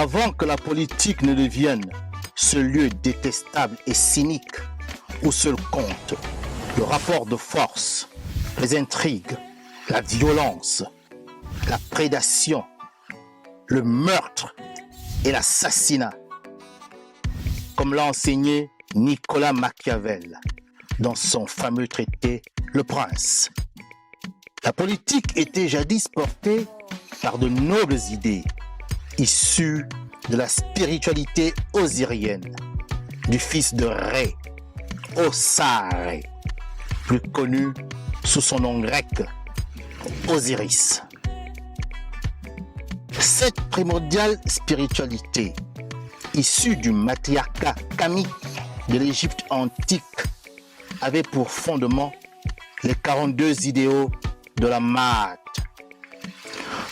Avant que la politique ne devienne ce lieu détestable et cynique où seul compte le rapport de force, les intrigues, la violence, la prédation, le meurtre et l'assassinat, comme l'a enseigné Nicolas Machiavel dans son fameux traité Le Prince. La politique était jadis portée par de nobles idées issues de la spiritualité osirienne, du fils de Ré, Osare, plus connu sous son nom grec, Osiris. Cette primordiale spiritualité, issue du matriarcat kamique de l'Égypte antique, avait pour fondement les 42 idéaux de la Maat.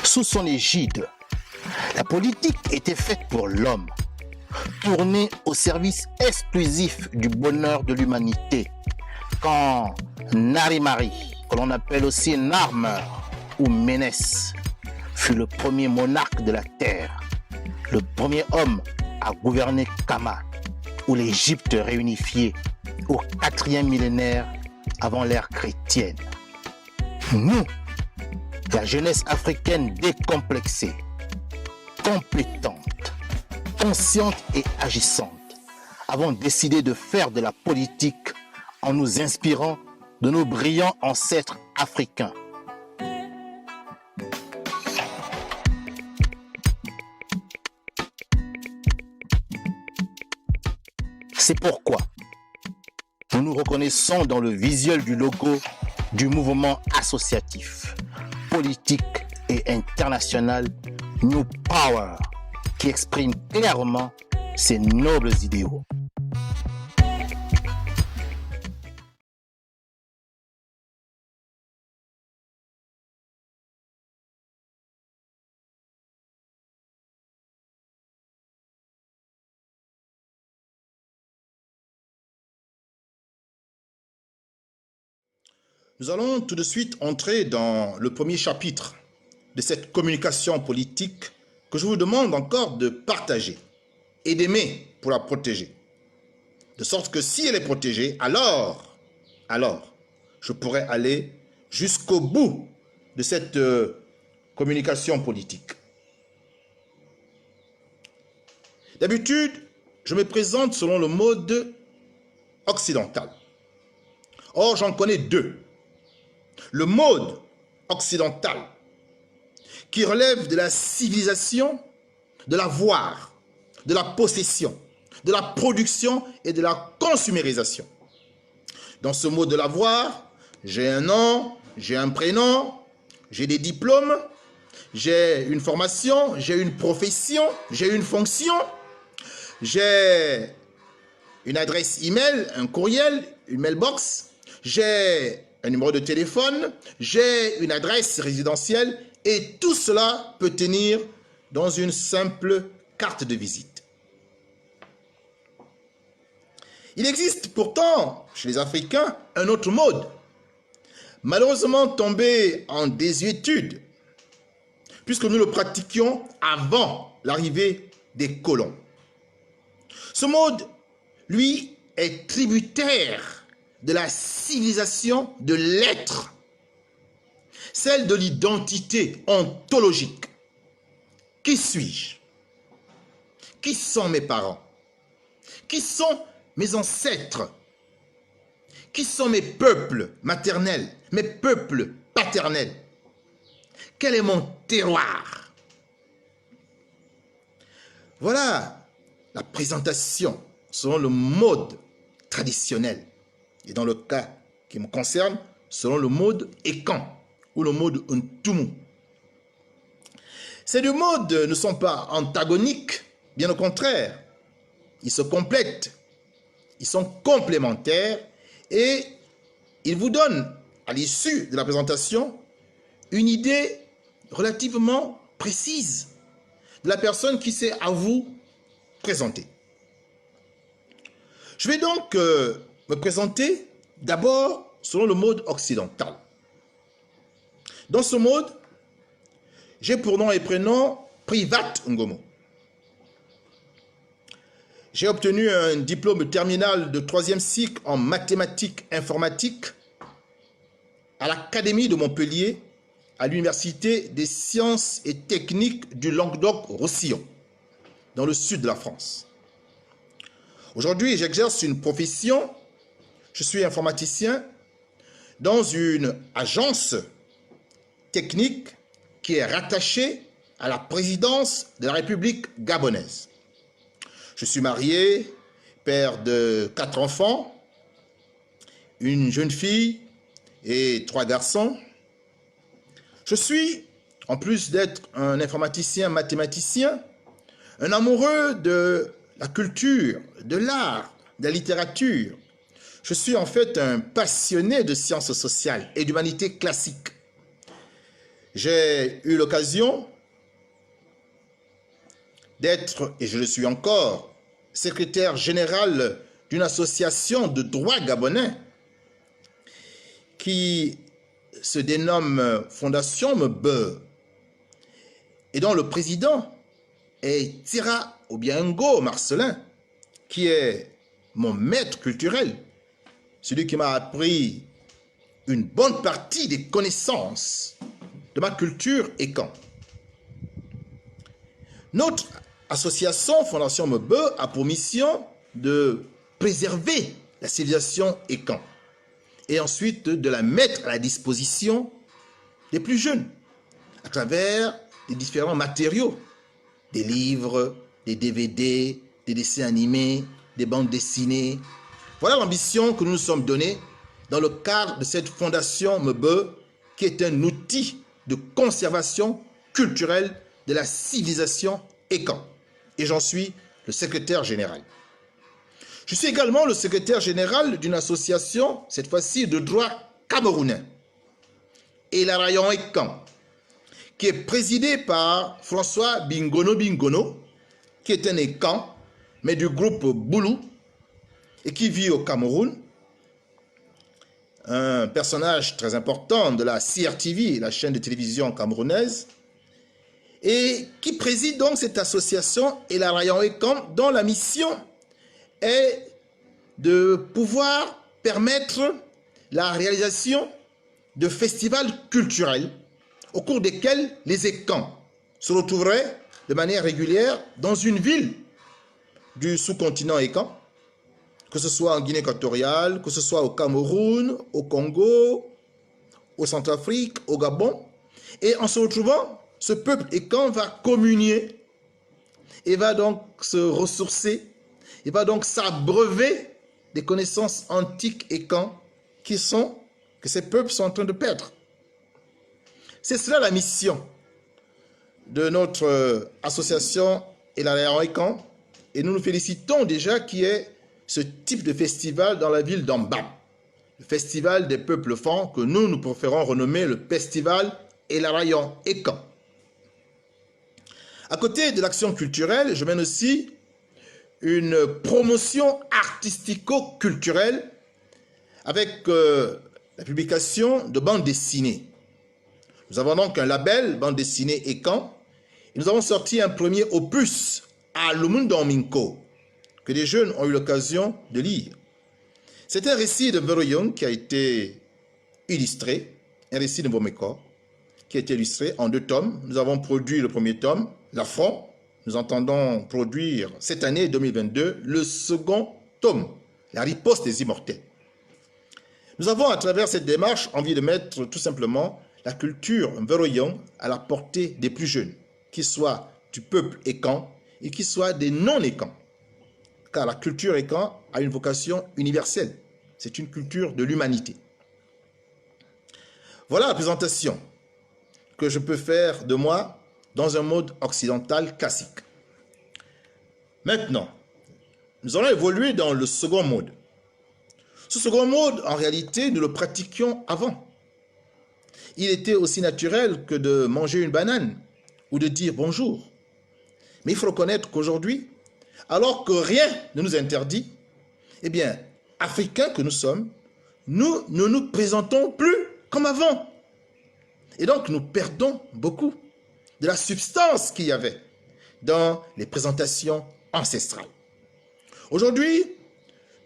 Sous son égide, la politique était faite pour l'homme, tournée au service exclusif du bonheur de l'humanité, quand Narimari, que l'on appelle aussi Narmer ou Ménès, fut le premier monarque de la terre, le premier homme à gouverner Kama, ou l'Égypte réunifiée au 4e millénaire avant l'ère chrétienne. Nous, la jeunesse africaine décomplexée, compétente, consciente et agissante, avons décidé de faire de la politique en nous inspirant de nos brillants ancêtres africains. C'est pourquoi nous nous reconnaissons dans le visuel du logo du mouvement associatif, politique et international New Power, qui exprime clairement ces nobles idéaux. Nous allons tout de suite entrer dans le premier chapitre de cette communication politique que je vous demande encore de partager et d'aimer pour la protéger. De sorte que si elle est protégée, alors, je pourrai aller jusqu'au bout de cette communication politique. D'habitude, je me présente selon le mode occidental. Or, j'en connais deux. Le mode occidental, qui relève de la civilisation, de l'avoir, de la possession, de la production et de la consumérisation. Dans ce mode de l'avoir, j'ai un nom, j'ai un prénom, j'ai des diplômes, j'ai une formation, j'ai une profession, j'ai une fonction, j'ai une adresse email, un courriel, une mailbox, j'ai un numéro de téléphone, j'ai une adresse résidentielle et tout cela peut tenir dans une simple carte de visite. Il existe pourtant chez les Africains un autre mode, malheureusement tombé en désuétude, puisque nous le pratiquions avant l'arrivée des colons. Ce mode, lui, est tributaire de la civilisation de l'être, celle de l'identité ontologique. Qui suis-je? Qui sont mes parents? Qui sont mes ancêtres? Qui sont mes peuples maternels, mes peuples paternels? Quel est mon terroir? Voilà la présentation selon le mode traditionnel. Et dans le cas qui me concerne, selon le mode Ekan ou le mode Ntumu. Ces deux modes ne sont pas antagoniques, bien au contraire. Ils se complètent, ils sont complémentaires et ils vous donnent, à l'issue de la présentation, une idée relativement précise de la personne qui s'est à vous présenter. Je vais donc me présenter d'abord selon le mode occidental. Dans ce mode, j'ai pour nom et prénom Privat Ngomo. J'ai obtenu un diplôme terminal de 3e cycle en mathématiques informatiques à l'Académie de Montpellier, à l'Université des sciences et techniques du Languedoc-Roussillon, dans le sud de la France. Aujourd'hui, j'exerce une profession, je suis informaticien dans une agence technique qui est rattachée à la présidence de la République gabonaise. Je suis marié, père de 4 enfants, une jeune fille et 3 garçons. Je suis, en plus d'être un informaticien mathématicien, un amoureux de la culture, de l'art, de la littérature. Je suis en fait un passionné de sciences sociales et d'humanité classique. J'ai eu l'occasion d'être, et je le suis encore, secrétaire général d'une association de droit gabonais qui se dénomme Fondation Mebe et dont le président est Tira Obiango Marcelin, qui est mon maître culturel, celui qui m'a appris une bonne partie des connaissances de ma culture écan. Notre association Fondation Mebe a pour mission de préserver la civilisation écan et ensuite de la mettre à la disposition des plus jeunes à travers les différents matériaux, des livres, des DVD, des dessins animés, des bandes dessinées. Voilà l'ambition que nous nous sommes donnée dans le cadre de cette Fondation Mebe qui est un outil de conservation culturelle de la civilisation écan. Et j'en suis le secrétaire général. Je suis également le secrétaire général d'une association, cette fois-ci de droit camerounais, Elarayon Ekan, qui est présidée par François Bingono, qui est un Ekan, mais du groupe Boulou, et qui vit au Cameroun, un personnage très important de la CRTV, la chaîne de télévision camerounaise, et qui préside donc cette association Elarayon Ekan, dont la mission est de pouvoir permettre la réalisation de festivals culturels au cours desquels les Écans se retrouveraient de manière régulière dans une ville du sous-continent Écan, que ce soit en Guinée équatoriale, que ce soit au Cameroun, au Congo, au Centrafrique, au Gabon. Et en se retrouvant, ce peuple Écan va communier et va donc se ressourcer. Il va donc s'abreuver des connaissances antiques et camps que ces peuples sont en train de perdre. C'est cela la mission de notre association Elarayon Ekan, et nous nous félicitons déjà qu'il y ait ce type de festival dans la ville d'Ambam, le festival des peuples francs que nous préférons renommer le festival Elarayon Ekan. À côté de l'action culturelle, je mène aussi une promotion artistico-culturelle avec la publication de bandes dessinées. Nous avons donc un label, bande dessinée Ekan, et nous avons sorti un premier opus à Lumundominko, que les jeunes ont eu l'occasion de lire. C'est un récit de Veroyon qui a été illustré, un récit de Bomeko, qui a été illustré en 2 tomes. Nous avons produit le premier tome, L'affront. Nous entendons produire cette année 2022 le second tome, La riposte des immortels. Nous avons à travers cette démarche envie de mettre tout simplement la culture Veroyon à la portée des plus jeunes, qu'ils soient du peuple Écan et qu'ils soient des non-Écans. Car la culture Écan a une vocation universelle. C'est une culture de l'humanité. Voilà la présentation que je peux faire de moi dans un mode occidental classique. Maintenant, nous allons évoluer dans le second mode. Ce second mode, en réalité, nous le pratiquions avant. Il était aussi naturel que de manger une banane ou de dire bonjour. Mais il faut reconnaître qu'aujourd'hui, alors que rien ne nous interdit, eh bien, Africains que nous sommes, nous ne nous présentons plus comme avant. Et donc, nous perdons beaucoup de la substance qu'il y avait dans les présentations ancestrales. Aujourd'hui,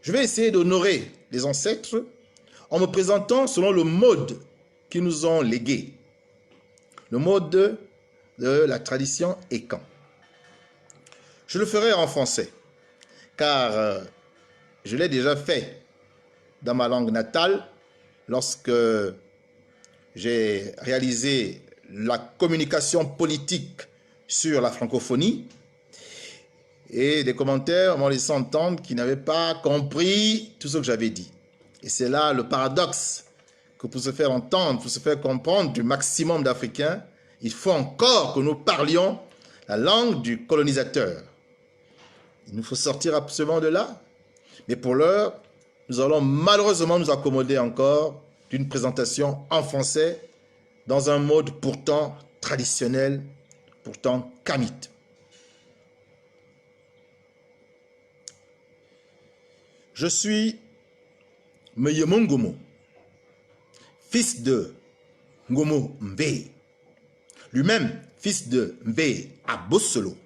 je vais essayer d'honorer les ancêtres en me présentant selon le mode qu'ils nous ont légué, le mode de la tradition Ekan. Je le ferai en français, car je l'ai déjà fait dans ma langue natale lorsque j'ai réalisé la communication politique sur la francophonie. Et des commentaires m'ont laissé entendre qu'ils n'avaient pas compris tout ce que j'avais dit. Et c'est là le paradoxe, que pour se faire entendre, pour se faire comprendre du maximum d'Africains, il faut encore que nous parlions la langue du colonisateur. Il nous faut sortir absolument de là. Mais pour l'heure, nous allons malheureusement nous accommoder encore d'une présentation en français dans un mode pourtant traditionnel, pourtant kamite. Je suis Meyemo Ngomo, fils de Ngomo Mbe, lui-même fils de Mbe Abosolo,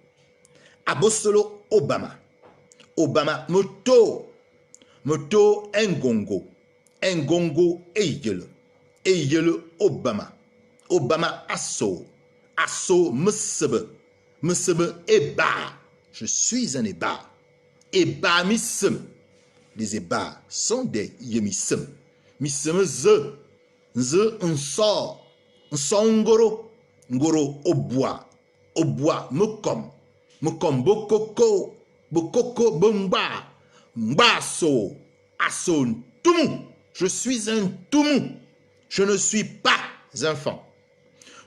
Abosolo Obama, Obama Moto Ngongo, Ngongo Eyele Obama, Obama Asso, Asso Msebe Eba, je suis un Eba, Eba Missem. Les Ébats sont des Yemisem. Misem ze Nso Ngoro, Ngoro Obwa Mekom Bokoko Bomba, Mbaso, Asso Ntumu. Je suis un Tumu. Je ne suis pas un fan.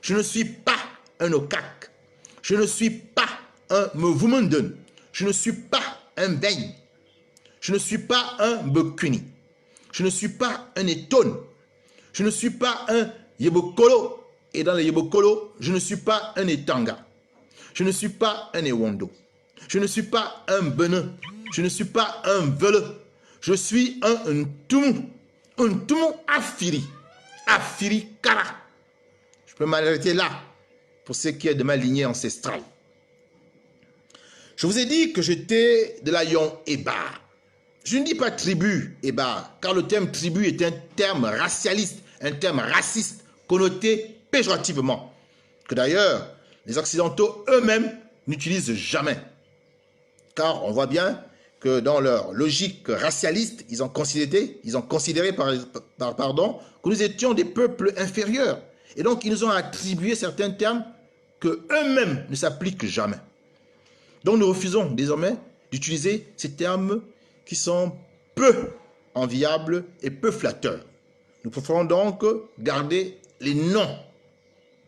Je ne suis pas un Okak. Je ne suis pas un Mevumenden. Je ne suis pas un Beigne. Je ne suis pas un Bekuni. Je ne suis pas un Etone. Je ne suis pas un Yebokolo. Et dans les Yebokolo, je ne suis pas un Etanga. Je ne suis pas un Ewondo. Je ne suis pas un Benin. Je ne suis pas un Vele. Je suis un Ntumu. Un Ntumu Afiri. Afiri Kara. Je peux m'arrêter là pour ce qui est de ma lignée ancestrale. Je vous ai dit que j'étais de la Yon Eba. Je ne dis pas tribu, Eba, car le terme tribu est un terme racialiste, un terme raciste, connoté péjorativement, que d'ailleurs les Occidentaux eux-mêmes n'utilisent jamais. Car on voit bien que dans leur logique racialiste, ils ont considéré que nous étions des peuples inférieurs. Et donc ils nous ont attribué certains termes que eux-mêmes ne s'appliquent jamais. Donc nous refusons désormais d'utiliser ces termes qui sont peu enviables et peu flatteurs. Nous préférons donc garder les noms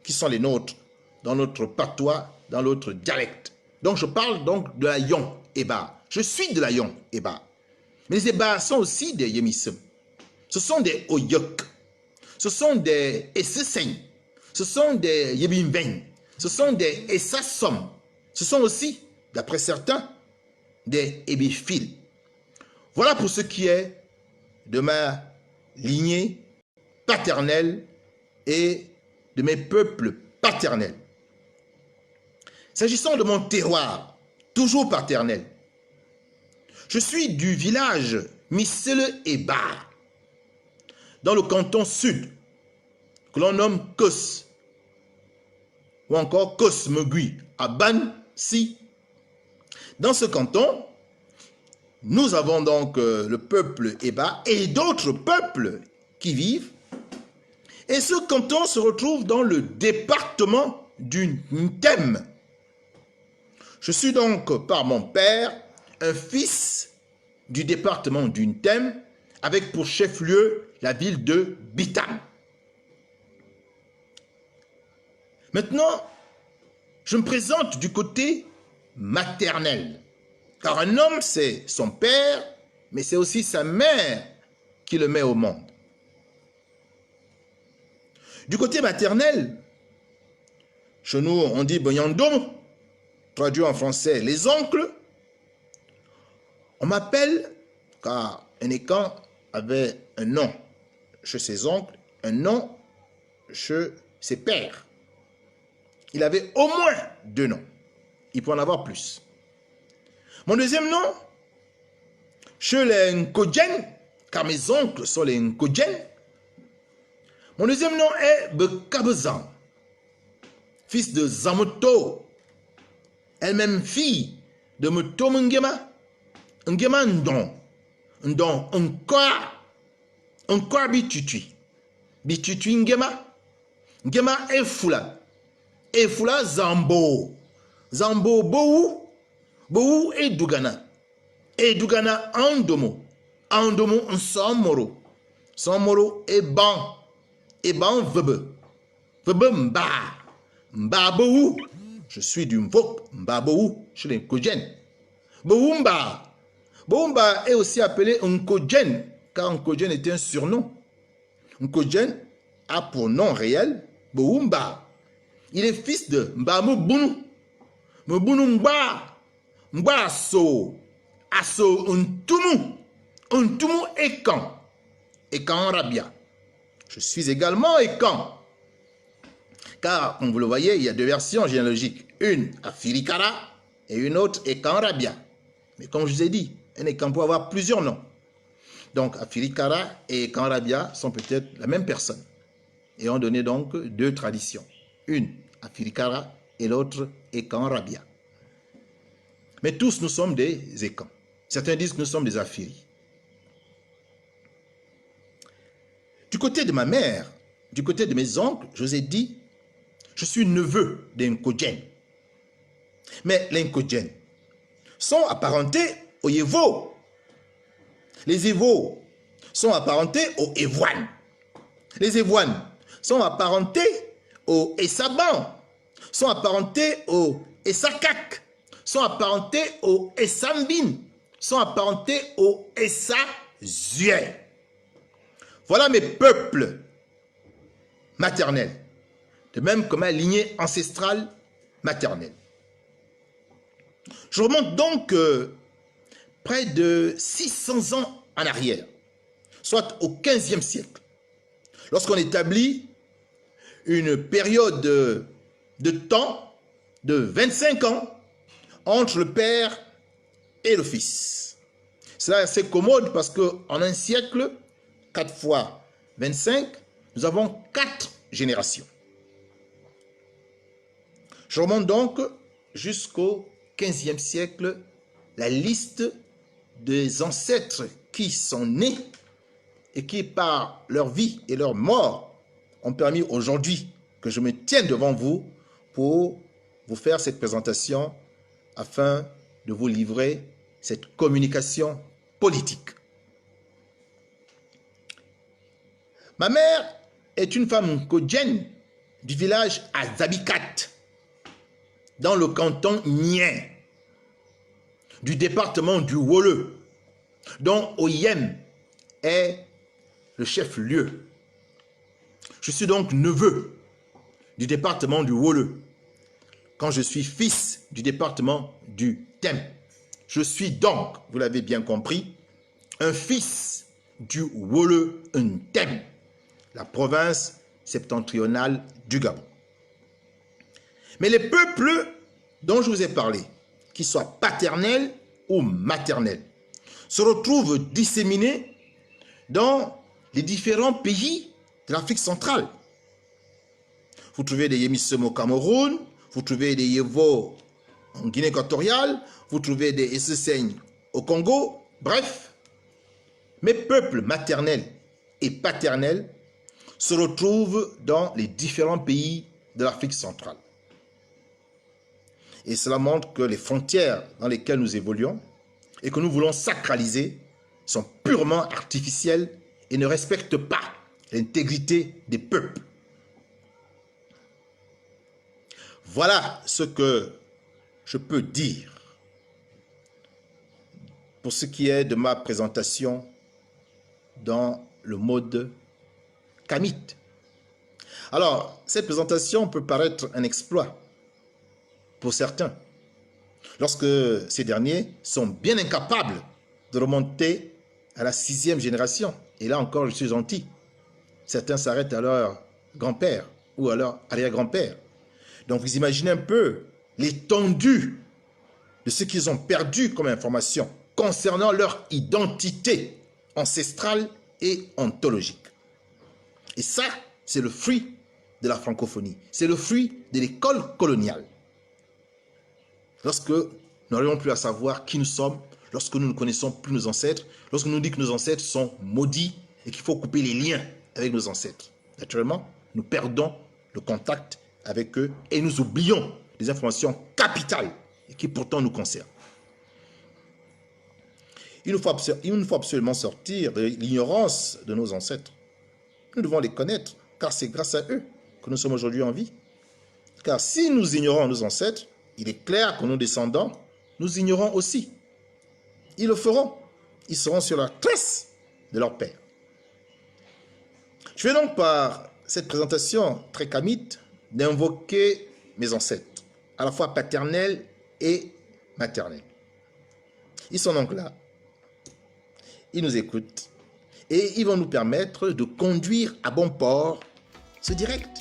qui sont les nôtres dans notre patois, dans notre dialecte. Donc je parle donc de la Yon Eba. Je suis de la Yon Eba. Mais les Eba sont aussi des Yemisem. Ce sont des Oyok. Ce sont des Essesen. Ce sont des Yebimben. Ce sont des Essassom. Ce sont aussi, d'après certains, des Ebifil. Voilà pour ce qui est de ma lignée paternelle et de mes peuples paternels. S'agissant de mon terroir, toujours paternel, je suis du village Missele-Eba, dans le canton sud, que l'on nomme Kos, ou encore Kos-Megui, à Ban-Si. Dans ce canton, nous avons donc le peuple Eba et d'autres peuples qui vivent. Et ce canton se retrouve dans le département du Ntem. Je suis donc par mon père un fils du département du Ntem avec pour chef-lieu la ville de Bitam. Maintenant, je me présente du côté maternel. Car un homme, c'est son père, mais c'est aussi sa mère qui le met au monde. Du côté maternel, chez nous, on dit Boyandom, traduit en français les oncles. On m'appelle, car un Ekan avait un nom chez ses oncles, un nom chez ses pères. Il avait au moins 2 noms. Il peut en avoir plus. Mon deuxième nom, chez les Nkodjen, car mes oncles sont les Nkodjen. Mon deuxième nom est Bekabezan, fils de Zamoto, elle-même fille de Moto Ngema. Ngema Ndon, Ndon encore Bitutui. Bitutui Ngema, Ngema Efula, Efula Zambo, Zambo Bou, Bou et Dugana. Et Dugana Andomo, Andomo Nsomoro, Somoro et Ban Vebe, Vebe Mba, Mba Bou, je suis du Mvok, Mba Bou, chez les Kodjen. Boumba, Boumba est aussi appelé Nkodjen, car Nkodjen était un surnom. Nkodjen a pour nom réel Boumba. Il est fils de Mba Mbunu, Mbunu Mba, Mba Asso, Asso Ntumu, Ntumu Ekan, Ekan Rabia. Je suis également Ekan, car comme vous le voyez, il y a deux versions généalogiques, une à Firikara et une autre Ekan Rabia. Mais comme je vous ai dit, un Ekan peut avoir plusieurs noms. Donc Afirikara et Ekan Rabia sont peut-être la même personne et ont donné donc deux traditions. Une Afirikara et l'autre Ekan Rabia. Mais tous nous sommes des Ekans. Certains disent que nous sommes des Afiri. Du côté de ma mère, du côté de mes oncles, je vous ai dit, je suis neveu des Nkodjen. Mais les Nkodjen sont apparentés aux Yevo. Les Yevo sont apparentés aux Evoines. Les Evoines sont apparentés aux Essaban, sont apparentés aux Essakak, sont apparentés aux Essambin, sont apparentés aux Essazué. Voilà mes peuples maternels, de même que ma lignée ancestrale maternelle. Je remonte donc près de 600 ans en arrière, soit au 15e siècle, lorsqu'on établit une période de temps de 25 ans entre le père et le fils. Cela est assez commode parce qu'en un siècle, 4 fois 25, nous avons 4 générations. Je remonte donc jusqu'au 15e siècle, la liste des ancêtres qui sont nés et qui, par leur vie et leur mort, ont permis aujourd'hui que je me tienne devant vous pour vous faire cette présentation afin de vous livrer cette communication politique. Ma mère est une femme nkodjen du village Azabikat, dans le canton Nien, du département du Woleu, dont Oyem est le chef-lieu. Je suis donc neveu du département du Woleu, quand je suis fils du département du Tem. Je suis donc, vous l'avez bien compris, un fils du Woleu Tem, la province septentrionale du Gabon. Mais les peuples dont je vous ai parlé, qu'ils soient paternels ou maternels, se retrouvent disséminés dans les différents pays de l'Afrique centrale. Vous trouvez des Yemissem au Cameroun, vous trouvez des Yevo en Guinée équatoriale, vous trouvez des Esseseignes au Congo, bref, mes peuples maternels et paternels se retrouvent dans les différents pays de l'Afrique centrale. Et cela montre que les frontières dans lesquelles nous évoluons et que nous voulons sacraliser sont purement artificielles et ne respectent pas l'intégrité des peuples. Voilà ce que je peux dire pour ce qui est de ma présentation dans le mode kamite. Alors, cette présentation peut paraître un exploit pour certains, lorsque ces derniers sont bien incapables de remonter à la 6e génération. Et là encore, je suis gentil. Certains s'arrêtent à leur grand-père ou à leur arrière-grand-père. Donc vous imaginez un peu l'étendue de ce qu'ils ont perdu comme information concernant leur identité ancestrale et ontologique. Et ça, c'est le fruit de la francophonie. C'est le fruit de l'école coloniale. Lorsque nous n'arrivons plus à savoir qui nous sommes, lorsque nous ne connaissons plus nos ancêtres, lorsque nous dit que nos ancêtres sont maudits et qu'il faut couper les liens avec nos ancêtres. Naturellement, nous perdons le contact avec eux et nous oublions des informations capitales et qui pourtant nous concernent. Il nous faut absolument sortir de l'ignorance de nos ancêtres. Nous devons les connaître, car c'est grâce à eux que nous sommes aujourd'hui en vie. Car si nous ignorons nos ancêtres, il est clair que nos descendants, nous ignorons aussi. Ils le feront. Ils seront sur la trace de leur père. Je vais donc par cette présentation très kamite d'invoquer mes ancêtres, à la fois paternels et maternels. Ils sont donc là. Ils nous écoutent et ils vont nous permettre de conduire à bon port ce direct.